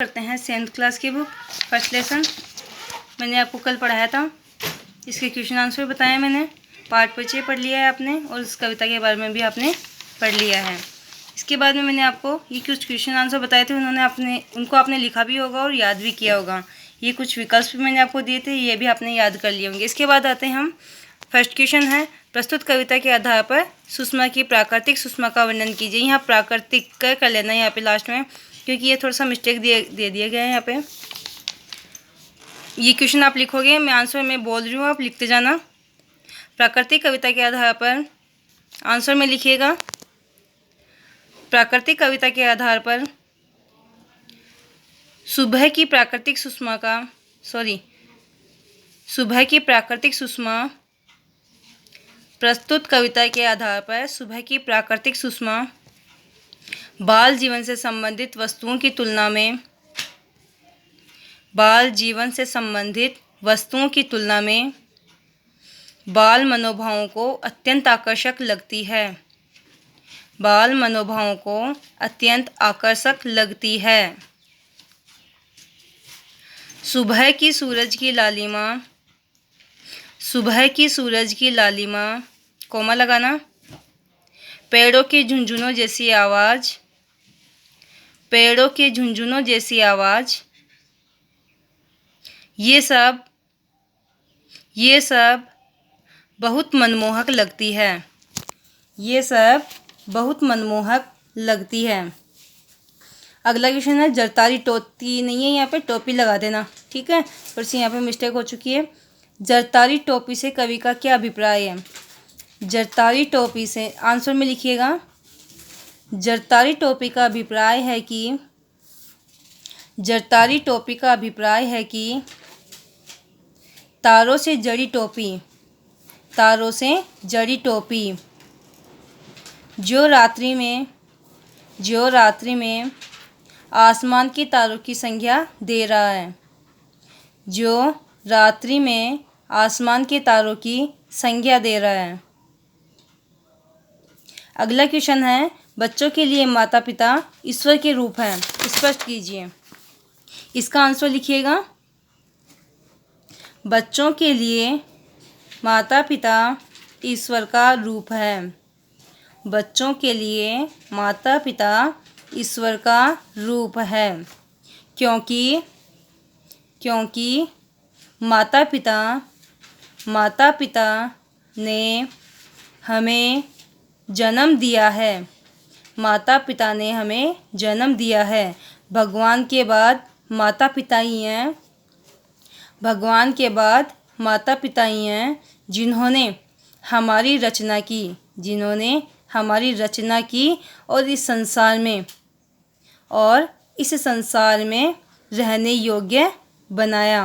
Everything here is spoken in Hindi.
करते हैं 7th क्लास की बुक फर्स्ट लेसन। मैंने आपको कल पढ़ाया था, इसके क्वेश्चन आंसर बताया मैंने। पार्ट परिचय पढ़ लिया है आपने और इस कविता के बारे में भी आपने पढ़ लिया है। इसके बाद में मैंने आपको ये कुछ क्वेश्चन आंसर बताए थे, उनको आपने लिखा भी होगा और याद भी किया होगा। ये कुछ विकल्प भी मैंने आपको दिए थे, ये भी आपने याद कर लिए होंगे। इसके बाद आते हैं हम फर्स्ट क्वेश्चन है, प्रस्तुत कविता के आधार पर सुषमा की प्राकृतिक सुषमा का वर्णन कीजिए। यहाँ प्राकृतिक कर लेना है यहाँ पे लास्ट में, क्योंकि ये थोड़ा सा मिस्टेक दे दिया गया है यहाँ पे। ये क्वेश्चन आप लिखोगे, मैं आंसर में बोल रही हूँ, आप लिखते जाना। प्राकृतिक कविता के आधार पर आंसर में लिखिएगा, प्राकृतिक कविता के आधार पर सुबह की प्राकृतिक सुषमा प्रस्तुत कविता के आधार पर सुबह की प्राकृतिक सुषमा बाल जीवन से संबंधित वस्तुओं की तुलना में बाल मनोभावों को अत्यंत आकर्षक लगती है। सुबह की सूरज की लालिमा कोमा लगाना, पेड़ों के झुंझुनों जैसी आवाज़, ये सब बहुत मनमोहक लगती है। अगला क्वेश्चन है, जरतारी टोपी नहीं है, यहाँ पे टोपी लगा देना, ठीक है। थोड़ी सी यहाँ पे मिस्टेक हो चुकी है। जरतारी टोपी से कवि का क्या अभिप्राय है? जरतारी टोपी से आंसर में लिखिएगा, जरतारी टोपी का अभिप्राय है कि तारों से जड़ी टोपी जो रात्रि में आसमान के तारों की संज्ञा दे रहा है। अगला क्वेश्चन है, बच्चों के लिए माता पिता ईश्वर के रूप हैं, स्पष्ट कीजिए। इसका आंसर लिखिएगा, बच्चों के लिए माता पिता ईश्वर का रूप है। बच्चों के लिए माता पिता ईश्वर का रूप है, क्योंकि माता पिता ने हमें जन्म दिया है। भगवान के बाद माता पिता ही हैं जिन्होंने हमारी रचना की और इस संसार में रहने योग्य बनाया।